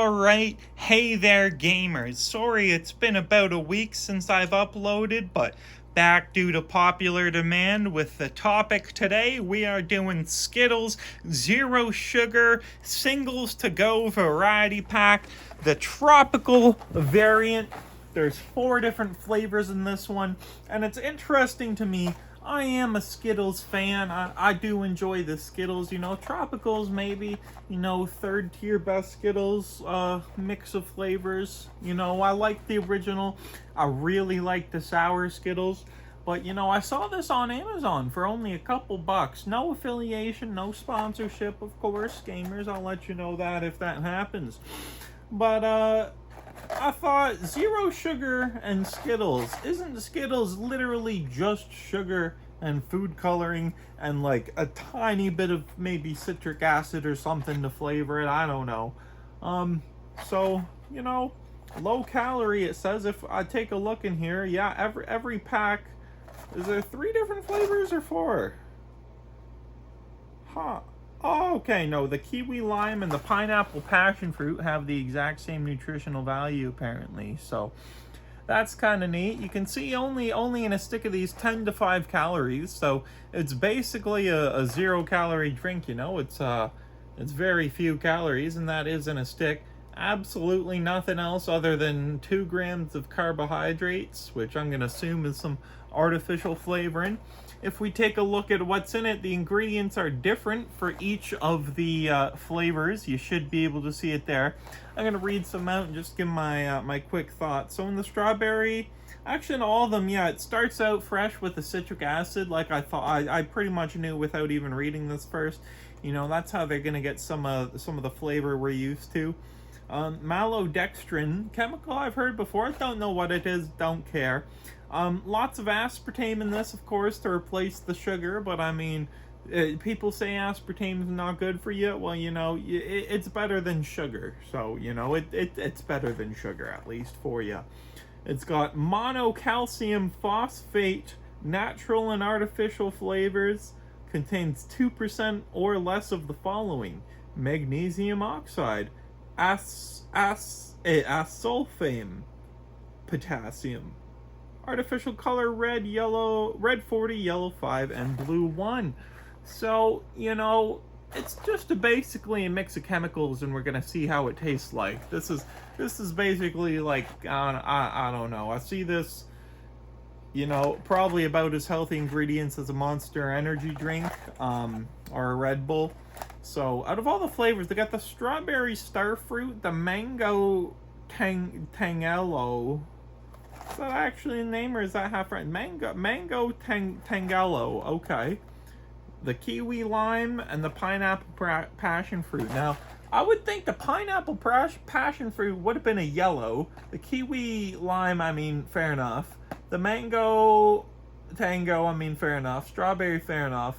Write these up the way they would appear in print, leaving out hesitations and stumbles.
Alright, hey there gamers. Sorry it's been about a week since I've uploaded, but back due to popular demand with the topic today. We are doing Skittles Zero Sugar Singles To Go Variety Pack, the tropical variant. There's 4 different flavors in this one, and it's interesting to me. I am a Skittles fan. I do enjoy the Skittles, tropicals maybe, third tier best Skittles, mix of flavors. I like the original. I really like the sour Skittles. But, I saw this on Amazon for only a couple bucks. No affiliation, no sponsorship, of course. Gamers, I'll let you know that if that happens. But, I thought zero sugar and Skittles. Isn't Skittles literally just sugar and food coloring and like a tiny bit of maybe citric acid or something to flavor it? I don't know. So, low calorie it says. If I take a look in here, yeah, every pack, is there 3 different flavors or 4? Huh. Oh, okay, no, the Kiwi Lime and the Pineapple Passionfruit have the exact same nutritional value, apparently, so that's kind of neat. You can see only in a stick of these 10 to 5 calories, so it's basically a 0-calorie drink, it's very few calories, and that is in a stick. Absolutely nothing else other than 2 grams of carbohydrates, which I'm going to assume is some artificial flavoring. If we take a look at what's in it, the ingredients are different for each of the flavors. You should be able to see it there. I'm going to read some out and just give my my quick thoughts. So in the strawberry, actually in all of them, yeah, it starts out fresh with the citric acid, like I thought. I pretty much knew without even reading this first. That's how they're going to get some of the flavor we're used to. Maltodextrin, chemical I've heard before. Don't know what it is, don't care. Lots of aspartame in this, of course, to replace the sugar, but I mean, people say aspartame is not good for you. Well, it's better than sugar, so, it's better than sugar, at least for you. It's got monocalcium phosphate, natural and artificial flavors, contains 2% or less of the following: magnesium oxide, asulfame, potassium, artificial color red 40, yellow 5, and blue 1. So, it's just basically a mix of chemicals, and we're gonna see how it tastes like. This is basically like, I don't know. I see this, probably about as healthy ingredients as a Monster energy drink, or a Red Bull. So, out of all the flavors, they got the strawberry Starfruit, the mango Tangelo. Is that actually a name, or is that half right? Mango Tangelo, okay. The Kiwi Lime and the Pineapple Passionfruit. Now, I would think the Pineapple Passionfruit would have been a yellow. The Kiwi Lime, I mean, fair enough. The Mango Tango, I mean, fair enough. Strawberry, fair enough.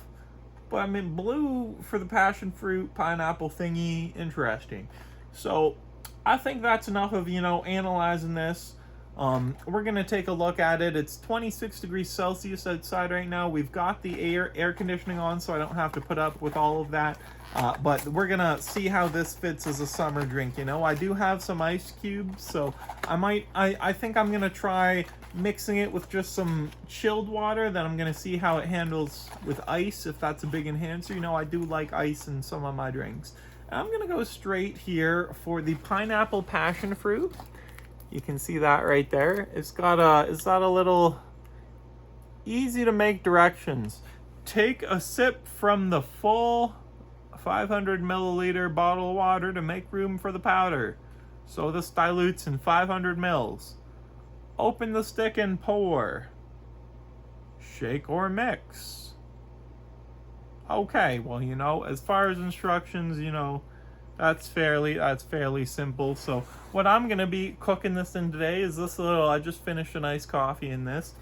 But, I mean, blue for the Passionfruit, pineapple thingy, interesting. So, I think that's enough of, analyzing this. We're going to take a look at it. It's 26 degrees Celsius outside right now. We've got the air conditioning on, so I don't have to put up with all of that. But we're going to see how this fits as a summer drink. I do have some ice cubes, so I think I'm going to try mixing it with just some chilled water. Then I'm going to see how it handles with ice, if that's a big enhancer. I do like ice in some of my drinks. I'm going to go straight here for the Pineapple Passionfruit. You can see that right there. It's got a little easy to make directions. Take a sip from the full 500 milliliter bottle of water to make room for the powder. So this dilutes in 500 mils. Open the stick and pour. Shake or mix. Okay, well, as far as instructions, that's fairly simple. So what I'm going to be cooking this in today is this little, I just finished a nice coffee in this.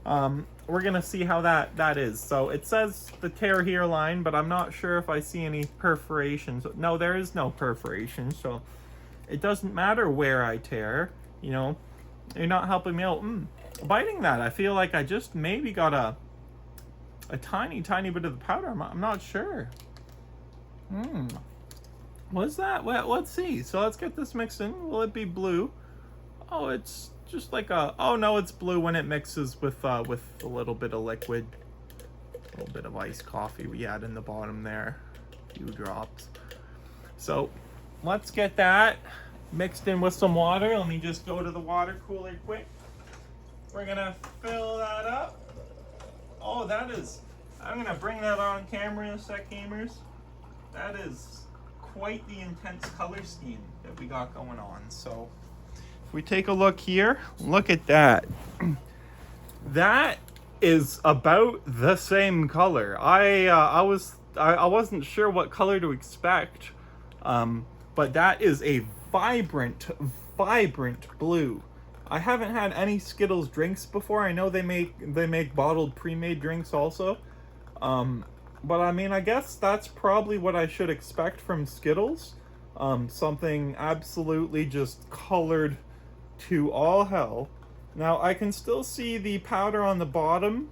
We're going to see how that is. So it says the tear here line, but I'm not sure if I see any perforations. No, there is no perforation. So it doesn't matter where I tear, you're not helping me out. Biting that, I feel like I just maybe got a tiny bit of the powder. I'm not sure. Was that? Well, let's see. So let's get this mixed in. Will it be blue? Oh, it's just like a. Oh no, it's blue when it mixes with a little bit of liquid, a little bit of iced coffee we add in the bottom there, a few drops. So let's get that mixed in with some water. Let me just go to the water cooler quick. We're gonna fill that up. Oh, that is. I'm gonna bring that on camera in a sec, gamers. That is quite the intense color scheme that we got going on. So if we take a look here, look at that. That is about the same color. I wasn't sure what color to expect, but that is a vibrant blue. I haven't had any Skittles drinks before. I know they make bottled pre-made drinks also. But I mean, I guess that's probably what I should expect from Skittles. Something absolutely just colored to all hell. Now, I can still see the powder on the bottom.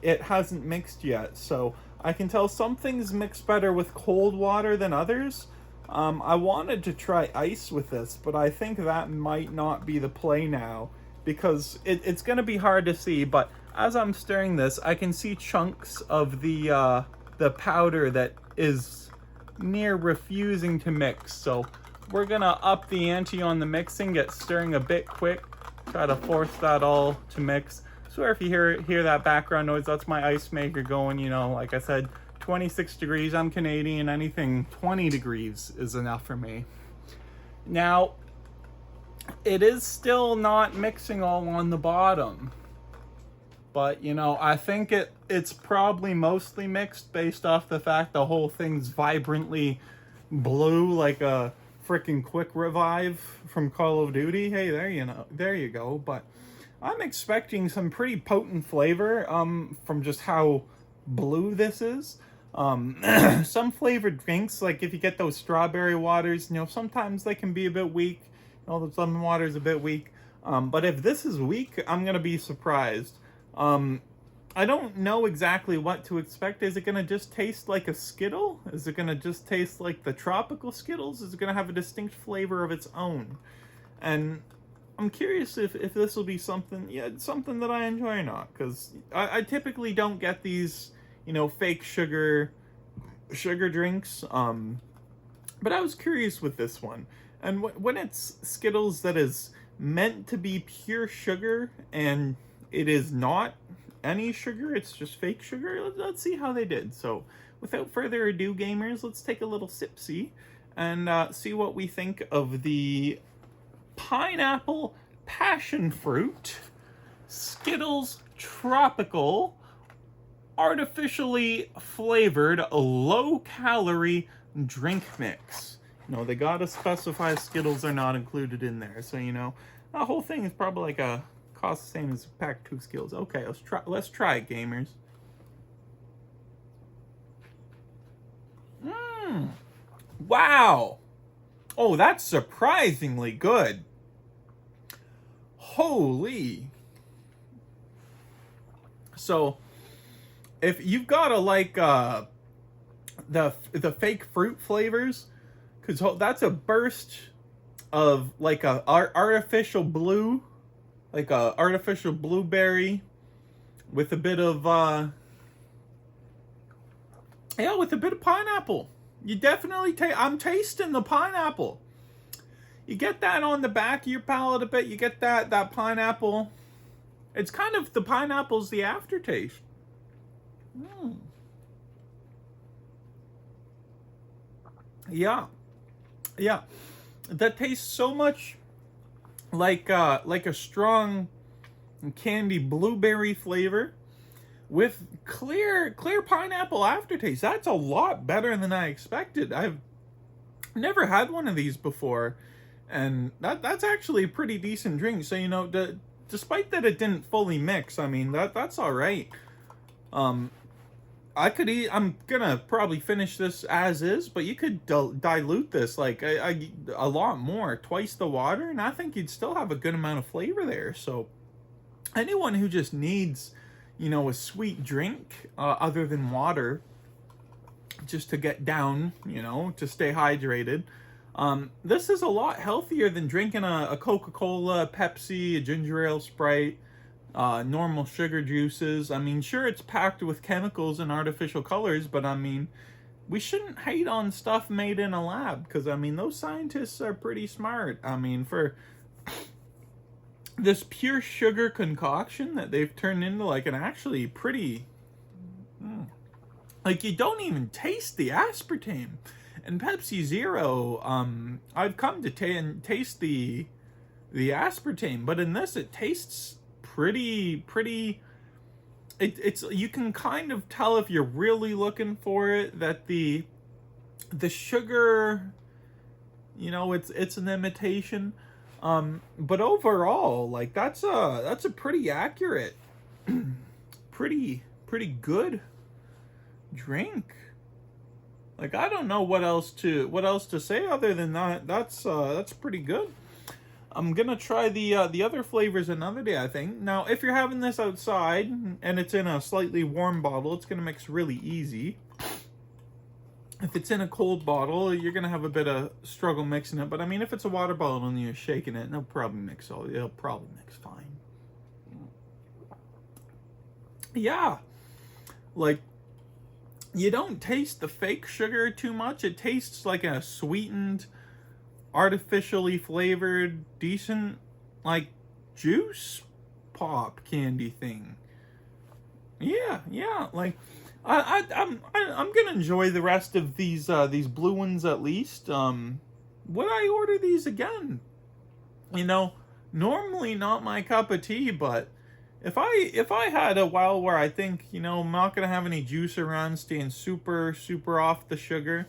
It hasn't mixed yet, so I can tell some things mix better with cold water than others. I wanted to try ice with this, but I think that might not be the play now, because it's going to be hard to see, but as I'm stirring this, I can see chunks of the powder that is near refusing to mix. So we're gonna up the ante on the mixing, get stirring a bit quick, try to force that all to mix. So if you hear that background noise, that's my ice maker going. You know, like I said, 26 degrees. I'm Canadian. Anything 20 degrees is enough for me. Now, it is still not mixing all on the bottom. But, you know, I think it's probably mostly mixed based off the fact the whole thing's vibrantly blue like a freaking quick revive from Call of Duty. Hey, there you go. But I'm expecting some pretty potent flavor from just how blue this is. Some flavored drinks, like if you get those strawberry waters, you know, sometimes they can be a bit weak. You know, the lemon water is a bit weak. But if this is weak, I'm going to be surprised. I don't know exactly what to expect. Is it going to just taste like a Skittle? Is it going to just taste like the tropical Skittles? Is it going to have a distinct flavor of its own? And I'm curious if this will be something that I enjoy or not. Because I typically don't get these, you know, fake sugar drinks. But I was curious with this one. And when it's Skittles that is meant to be pure sugar and it is not any sugar, it's just fake sugar. Let's see how they did. So without further ado, gamers, let's take a little sip-see and see what we think of the Pineapple Passionfruit Skittles Tropical Artificially Flavored Low-Calorie Drink Mix. No, they gotta specify Skittles are not included in there. So, you know, the whole thing is probably like a cost the same as a pack of 2 Skittles. Okay, let's try it, gamers. Wow. Oh, that's surprisingly good. Holy. So, if you've got to like the fake fruit flavors, because that's a burst of like a artificial blue, like a artificial blueberry with a bit of with a bit of pineapple. You definitely I'm tasting the pineapple. You get that on the back of your palate a bit. You get that pineapple. It's kind of, the pineapple's the aftertaste. Yeah. That tastes so much like a strong candy blueberry flavor with clear pineapple aftertaste. That's a lot better than I expected. I've never had one of these before, and that's actually a pretty decent drink. So, you know, despite that it didn't fully mix, I mean, that's all right. I'm gonna probably finish this as is, but you could dilute this like a lot more, twice the water, and I think you'd still have a good amount of flavor there. So anyone who just needs, you know, a sweet drink other than water, just to get down, you know, to stay hydrated, This is a lot healthier than drinking a Coca-Cola, Pepsi, a ginger ale, Sprite, normal sugar juices. I mean, sure, it's packed with chemicals and artificial colors, but I mean, we shouldn't hate on stuff made in a lab, because I mean, those scientists are pretty smart. I mean, for this pure sugar concoction that they've turned into like an actually pretty, like, you don't even taste the aspartame. And Pepsi Zero, I've come to taste the aspartame, but in this it tastes pretty. It's you can kind of tell if you're really looking for it that the sugar, you know, it's an imitation. But overall, like, that's a pretty accurate, pretty good drink. Like, I don't know what else to say other than that. That's pretty good. I'm gonna try the other flavors another day, I think. Now, if you're having this outside and it's in a slightly warm bottle, it's gonna mix really easy. If it's in a cold bottle, you're gonna have a bit of struggle mixing it. But I mean, if it's a water bottle and you're shaking it, it'll probably mix fine. Yeah, like, you don't taste the fake sugar too much. It tastes like a sweetened, artificially flavored, decent, like, juice pop candy thing. Yeah, like, I'm gonna enjoy the rest of these blue ones at least. Would I order these again? You know, normally not my cup of tea, but if I had a while where I think, you know, I'm not gonna have any juice around, staying super off the sugar,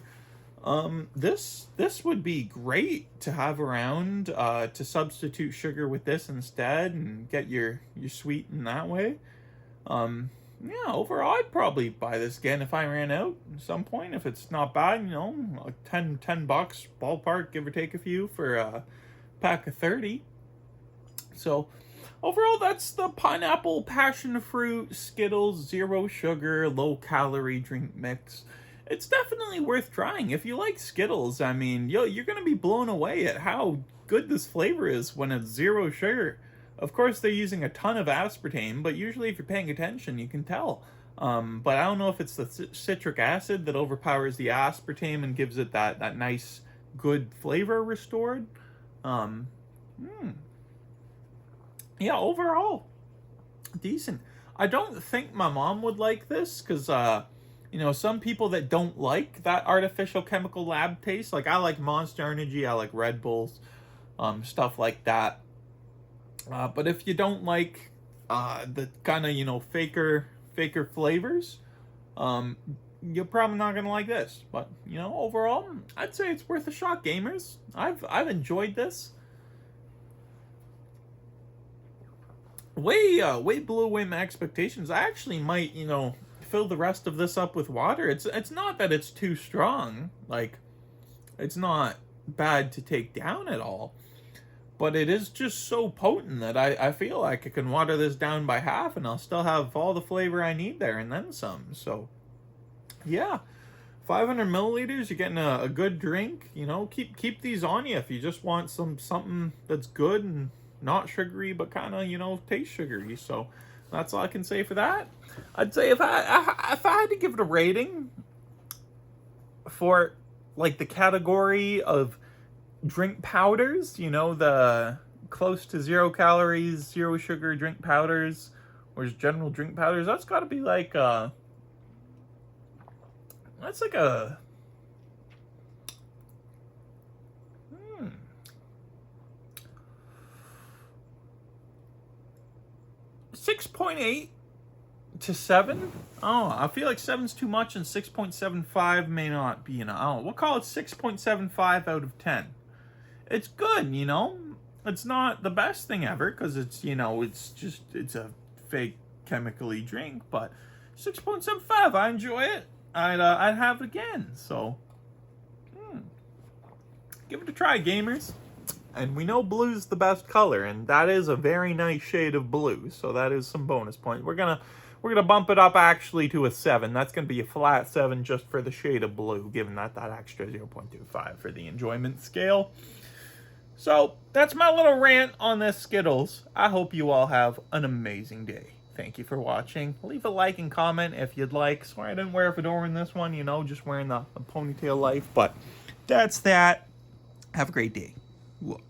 this would be great to have around, to substitute sugar with this instead and get your sweet in that way. Yeah, overall, I'd probably buy this again if I ran out at some point. If it's not bad, you know, like 10 bucks ballpark, give or take a few for a pack of 30. So overall, that's the Pineapple Passionfruit Skittles Zero Sugar Low Calorie drink mix. It's definitely worth trying. If you like Skittles, I mean, you're going to be blown away at how good this flavor is when it's zero sugar. Of course, they're using a ton of aspartame, but usually if you're paying attention, you can tell. But I don't know if it's the citric acid that overpowers the aspartame and gives it that nice, good flavor restored. Yeah, overall, decent. I don't think my mom would like this, because, you know, some people that don't like that artificial chemical lab taste, like, I like Monster Energy, I like Red Bulls, stuff like that. But if you don't like the kind of, you know, faker flavors, you're probably not gonna like this. But, you know, overall, I'd say it's worth a shot, gamers. I've enjoyed this. Way blew away my expectations. I actually might, you know, fill the rest of this up with water. It's not that it's too strong. Like, it's not bad to take down at all. But it is just so potent that I feel like I can water this down by half and I'll still have all the flavor I need there and then some. So, yeah. 500 milliliters, you're getting a good drink. You know, keep these on you if you just want something that's good and not sugary, but kind of, you know, taste sugary. So that's all I can say for that. I'd say if I had to give it a rating for, like, the category of drink powders, you know, the close to 0 calories, 0 sugar drink powders, or just general drink powders, that's got to be like that's like a 6.8 to 7. Oh, I feel like 7's too much and 6.75 may not be enough. Oh, we'll call it 6.75 out of 10. It's good, you know. It's not the best thing ever, because it's, you know, it's a fake chemically drink, but 6.75, I enjoy it. I'd have it again. So, give it a try, gamers. And we know blue's the best color, and that is a very nice shade of blue, so that is some bonus points. We're we're going to bump it up actually to a 7. That's going to be a flat 7 just for the shade of blue, given that extra 0.25 for the enjoyment scale. So that's my little rant on this Skittles. I hope you all have an amazing day. Thank you for watching. Leave a like and comment if you'd like. Sorry I didn't wear a fedora in this one, you know, just wearing the ponytail life. But that's that. Have a great day. Whoa.